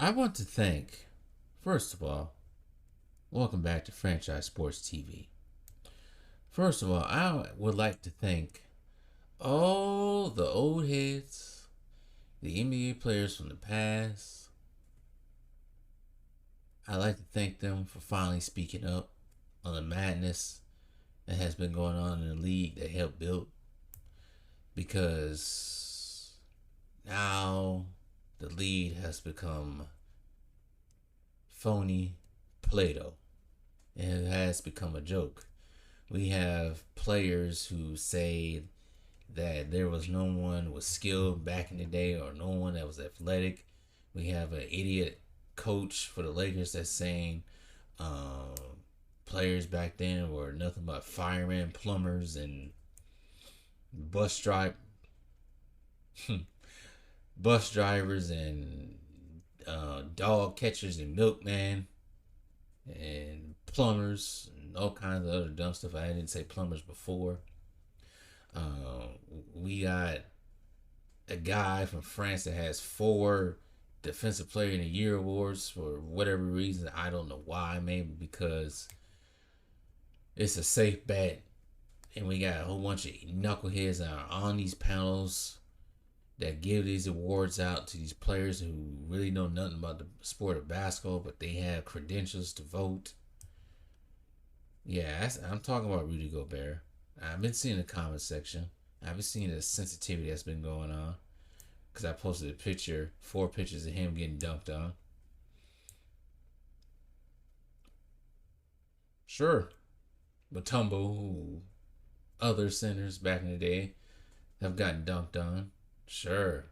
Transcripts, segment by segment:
I want to thank, first of all, welcome back to Franchise Sports TV. First of all, I would like to thank all the old heads, the NBA players from the past. I'd like to thank them for finally speaking up on the madness that has been going on in the league they helped build. Because now the league has become phony Play-Doh. It has become a joke. We have players who say that there was no one was skilled back in the day or no one that was athletic. We have an idiot coach for the Lakers that's saying um, players back then were nothing but firemen, plumbers, and bus drive bus drivers and dog catchers and milkmen and plumbers and all kinds of other dumb stuff. I didn't say plumbers before. We got a guy from France that has 4 Defensive Player in the Year awards for whatever reason. I don't know why. Maybe because it's a safe bet. And we got a whole bunch of knuckleheads that are on these panels that give these awards out to these players who really know nothing about the sport of basketball, but they have credentials to vote. Yeah, I'm talking about Rudy Gobert. I've been seeing the comment section. I've been seeing the sensitivity that's been going on. Because I posted a picture, 4 pictures of him getting dunked on. Sure. Matumbo, other centers back in the day have gotten dunked on. Sure.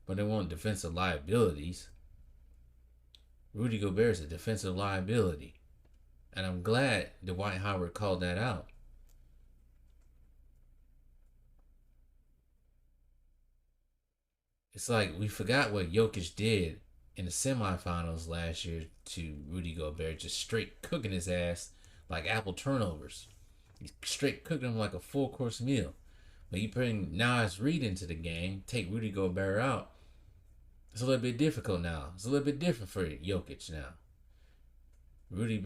But they want defensive liabilities. Rudy Gobert is a defensive liability. And I'm glad Dwight Howard called that out. It's like we forgot what Jokic did in the semifinals last year to Rudy Gobert, just straight cooking his ass like apple turnovers. He's straight cooking him like a full course meal. But you bring Nas Reed into the game, take Rudy Gobert out. It's a little bit difficult now. It's a little bit different for Jokic now. Rudy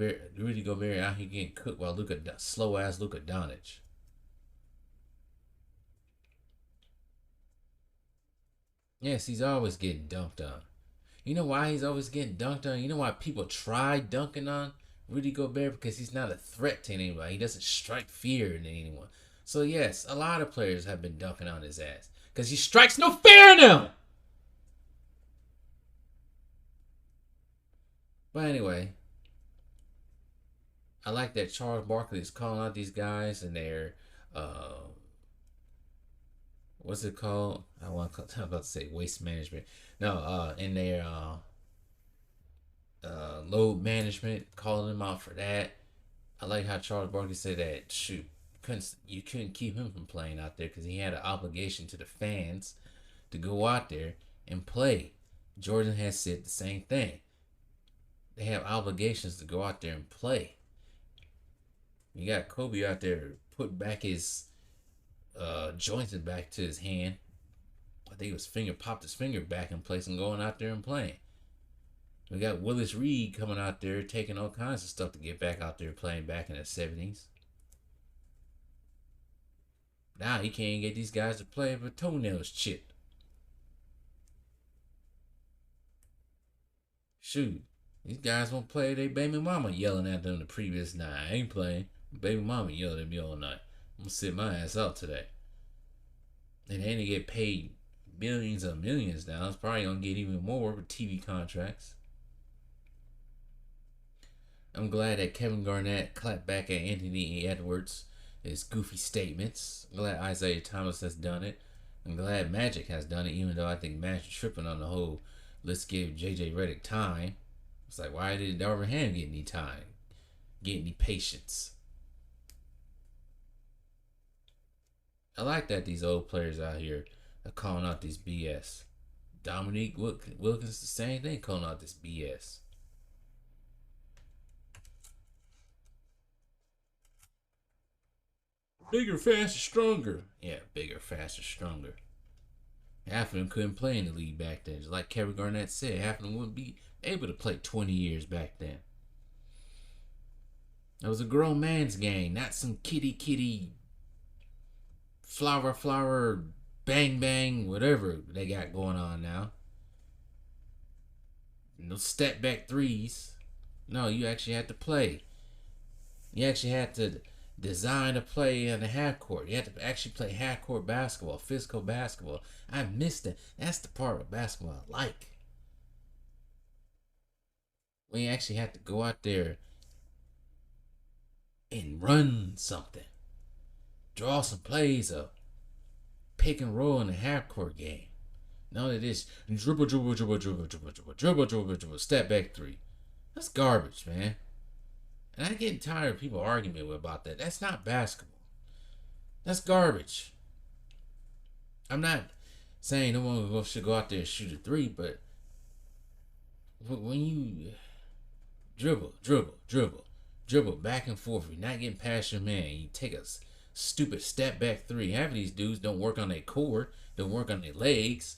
Gobert out here getting cooked while slow ass Luka Doncic. Yes, he's always getting dunked on. You know why he's always getting dunked on? You know why people try dunking on Rudy Gobert? Because he's not a threat to anybody. He doesn't strike fear in anyone. So yes, a lot of players have been dunking on his ass because he strikes no fear in them. But anyway, I like that Charles Barkley is calling out these guys and their what's it called? I'm about to say waste management. No, in their load management, calling them out for that. I like how Charles Barkley said that. Shoot, you couldn't keep him from playing out there because he had an obligation to the fans to go out there and play. Jordan has said the same thing. They have obligations to go out there and play. You got Kobe out there putting back his joints back to his hand. I think his finger popped his finger back in place and going out there and playing. We got Willis Reed coming out there taking all kinds of stuff to get back out there playing back in the 70s. Now he can't get these guys to play with toenails chipped. Shoot, these guys won't play. They baby mama yelling at them the previous night. I ain't playing. Baby mama yelled at me all night. I'm gonna sit my ass out today. And they get paid millions of millions now. It's probably gonna get even more with TV contracts. I'm glad that Kevin Garnett clapped back at Anthony Edwards, his goofy statements. I'm glad Isaiah Thomas has done it. I'm glad Magic has done it, even though I think Magic tripping on the whole let's give JJ Redick time. It's like, why did Darvin Ham get any time? Get any patience? I like that these old players out here are calling out this BS. Dominique Wilkins, the same thing, calling out this BS. Bigger, faster, stronger. Yeah, bigger, faster, stronger. Half of them couldn't play in the league back then. Just like Kevin Garnett said, half of them wouldn't be able to play 20 years back then. It was a grown man's game, not some kitty kitty flower flower bang bang whatever they got going on now. No step back threes. No, you actually had to play. You actually had to design a play in the half court. You had to actually play half court basketball, physical basketball. I missed that. That's the part of basketball I like. When you actually had to go out there and run something, draw some plays up, pick and roll in the half court game. None of this dribble, dribble, dribble, dribble, dribble, dribble, dribble, dribble, dribble, step back three. That's garbage, man. And I'm getting tired of people arguing about that. That's not basketball. That's garbage. I'm not saying no one should go out there and shoot a three, but when you dribble, dribble, dribble, dribble back and forth, you're not getting past your man. You take a stupid step back three. Half of these dudes don't work on their core, don't work on their legs.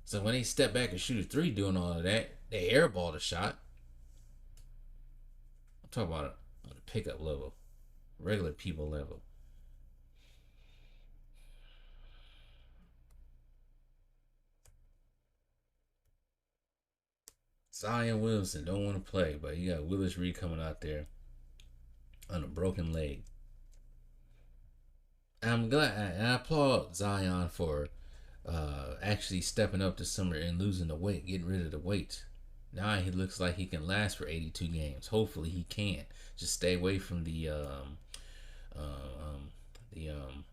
So when they step back and shoot a three doing all of that, they airball the shot. I'm talking about it on the pickup level, regular people level. Zion Williamson don't want to play, but you got Willis Reed coming out there on a broken leg. I'm glad, and I applaud Zion for actually stepping up this summer and losing the weight, getting rid of the weight. Now he looks like he can last for 82 games. Hopefully he can. Just stay away from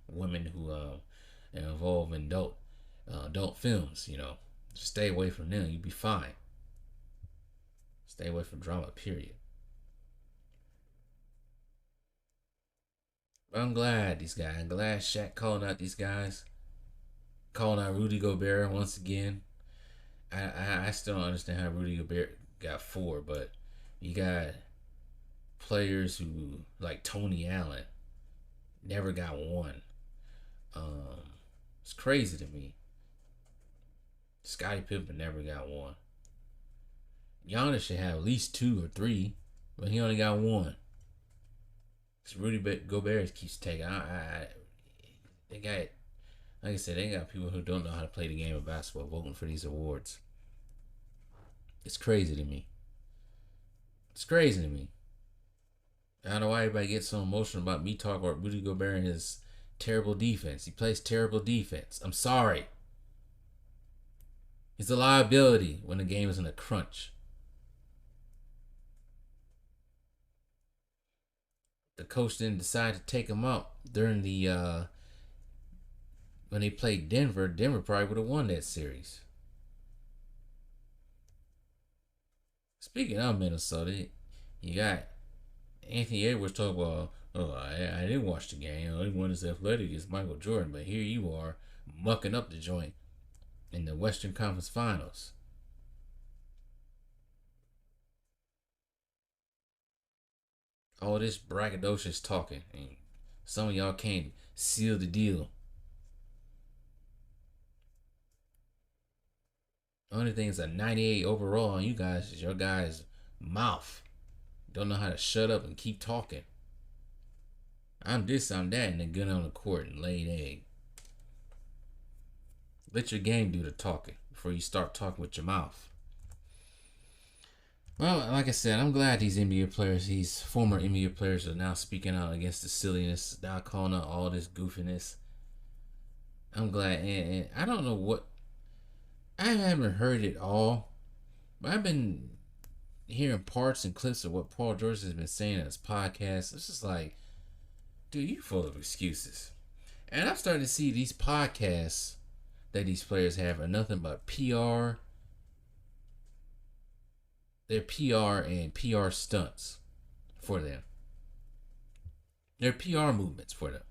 women who involve in adult films. Just stay away from them. You'll be fine. Stay away from drama. Period. But I'm glad these guys. I'm glad Shaq calling out these guys, calling out Rudy Gobert once again. I still don't understand how Rudy Gobert got four, but you got players who like Tony Allen never got one. It's crazy to me. Scottie Pippen never got one. Giannis should have at least two or three, but he only got one. Cause Rudy Gobert keeps taking. They got, like I said, they got people who don't know how to play the game of basketball voting for these awards. It's crazy to me. It's crazy to me. I don't know why everybody gets so emotional about me talking about Rudy Gobert and his terrible defense. He plays terrible defense. I'm sorry. He's a liability when the game is in a crunch. The coach didn't decide to take him out during the when they played Denver. Denver probably would have won that series. Speaking of Minnesota, you got Anthony Edwards talking about, oh, I didn't watch the game. The only one that's athletic is Michael Jordan. But here you are mucking up the joint in the Western Conference Finals. All this braggadocious talking. And some of y'all can't seal the deal. Only thing is a 98 overall on you guys is your guys' mouth. Don't know how to shut up and keep talking. I'm this, I'm that, and then get on the court and lay an egg. Let your game do the talking before you start talking with your mouth. Well, like I said, I'm glad these NBA players, these former NBA players, are now speaking out against the silliness, now calling out all this goofiness. I'm glad, and I don't know what, I haven't heard it all, but I've been hearing parts and clips of what Paul George has been saying in his podcast. It's just like, dude, you full of excuses. And I'm starting to see these podcasts that these players have are nothing but PR. They're PR and PR stunts for them. They're PR movements for them.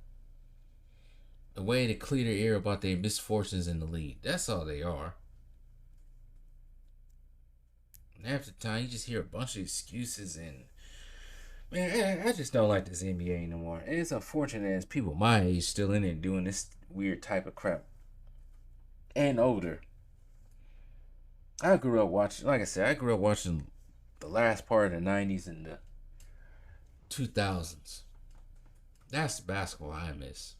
A way to clear their air about their misfortunes in the league. That's all they are. And half the time, you just hear a bunch of excuses and man, I just don't like this NBA anymore. And it's unfortunate as people my age still in it doing this weird type of crap. and older. I grew up watching, like I said, I grew up watching the last part of the 90s and the 2000s. That's the basketball I miss.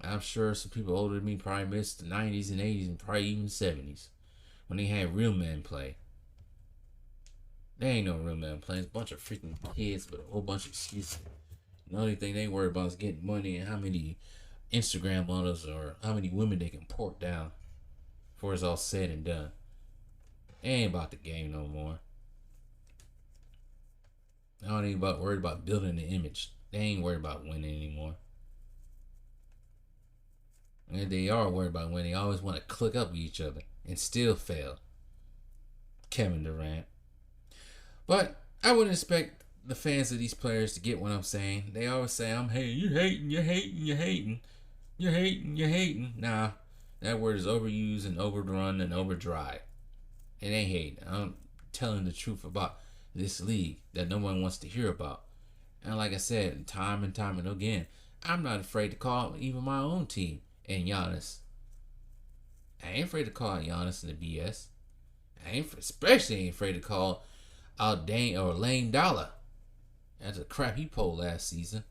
I'm sure some people older than me probably missed the 90s and 80s and probably even 70s when they had real men play. There ain't no real men playing. It's a bunch of freaking kids with a whole bunch of excuses. The only thing they worry about is getting money and how many Instagram models or how many women they can port down before it's all said and done. They ain't about the game no more. They don't even worried about building the image. They ain't worried about winning anymore. And they are worried about winning. They always want to click up with each other and still fail. Kevin Durant. But I wouldn't expect the fans of these players to get what I'm saying. They always say, I'm hating. You're hating, you're hating, you're hating. You're hating, you're hating. Nah, that word is overused and overdone and overdried. It ain't hating. I'm telling the truth about this league that no one wants to hear about. And like I said, time and time and again, I'm not afraid to call even my own team and Giannis. I ain't afraid to call Giannis and the BS. Especially ain't afraid to call out Dane or Lane Dollar. That's the crap he pulled last season.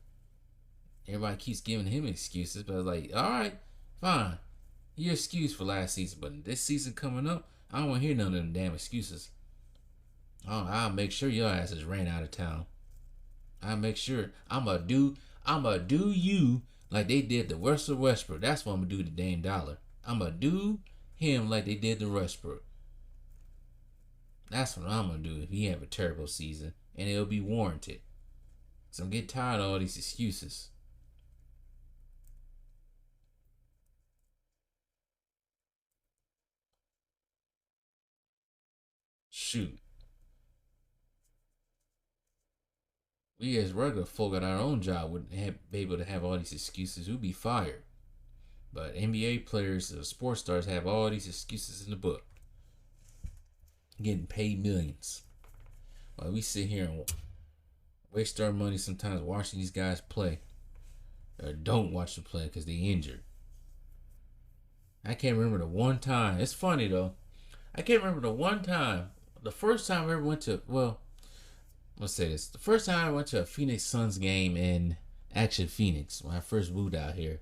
Everybody keeps giving him excuses, but I was like, all right, fine. Your excuse for last season, but this season coming up, I don't want to hear none of them damn excuses. I'll make sure your asses ran out of town. I'll make sure I'ma do you like they did the Russell Westbrook. That's what I'm gonna do to Dame Dollar. I'ma do him like they did the Westbrook. That's what I'm gonna do if he have a terrible season, and it'll be warranted. So I'm getting tired of all these excuses. Shoot. We as regular folk at our own job wouldn't be able to have all these excuses. We'd be fired. But NBA players, sports stars, have all these excuses in the book. Getting paid millions. While we sit here and waste our money sometimes watching these guys play. Or don't watch them play because they injured. I can't remember the one time. It's funny though. I can't remember the one time. The first time I ever went to, well, let's say this. The first time I went to a Phoenix Suns game in Action Phoenix, when I first moved out here,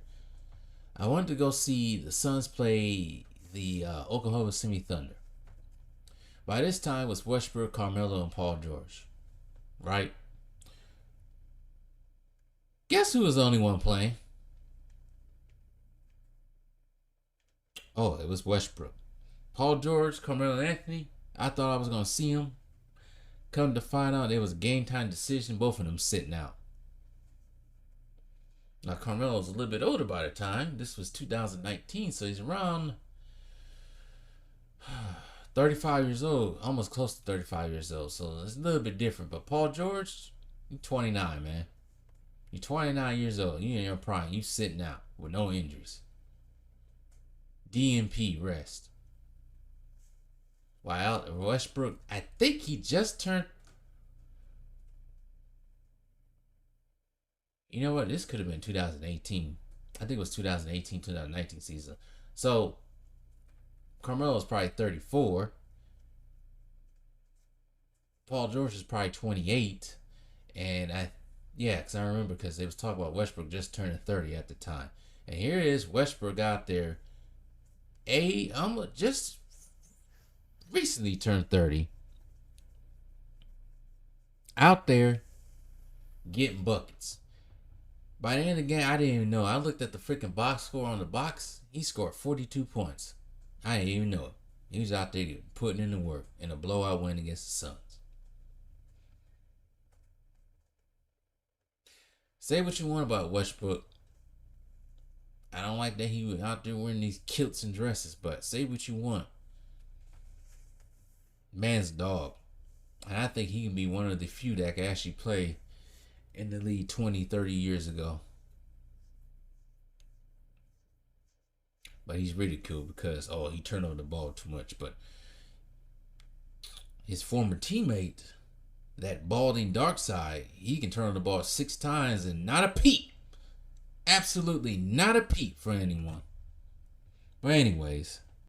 I wanted to go see the Suns play the Oklahoma City Thunder. By this time, it was Westbrook, Carmelo, and Paul George. Right? Guess who was the only one playing? Oh, it was Westbrook. Paul George, Carmelo Anthony, I thought I was going to see him. Come to find out, it was a game time decision. Both of them sitting out. Now, Carmelo was a little bit older by the time. This was 2019, so he's around 35 years old. Almost close to 35 years old, so it's a little bit different. But Paul George, you're 29, man. You're 29 years old. You're in your prime. You sitting out with no injuries. DNP rest. While Westbrook, I think he just turned. You know what? This could have been 2018. I think it was 2018, 2019 season. So, Carmelo is probably 34. Paul George is probably 28. And because I remember because they was talking about Westbrook just turning 30 at the time. And here it is, Westbrook out there. Just recently turned 30. Out there getting buckets. By the end of the game, I didn't even know. I looked at the freaking box score on the box. He scored 42 points. I didn't even know it. He was out there putting in the work in a blowout win against the Suns. Say what you want about Westbrook. I don't like that he was out there wearing these kilts and dresses, but say what you want. Man's dog. And I think he can be one of the few that can actually play in the league 20, 30 years ago. But he's ridiculed because, he turned over the ball too much. But his former teammate, that balding dark side, he can turn over the ball 6 times and not a peep. Absolutely not a peep for anyone. But anyways,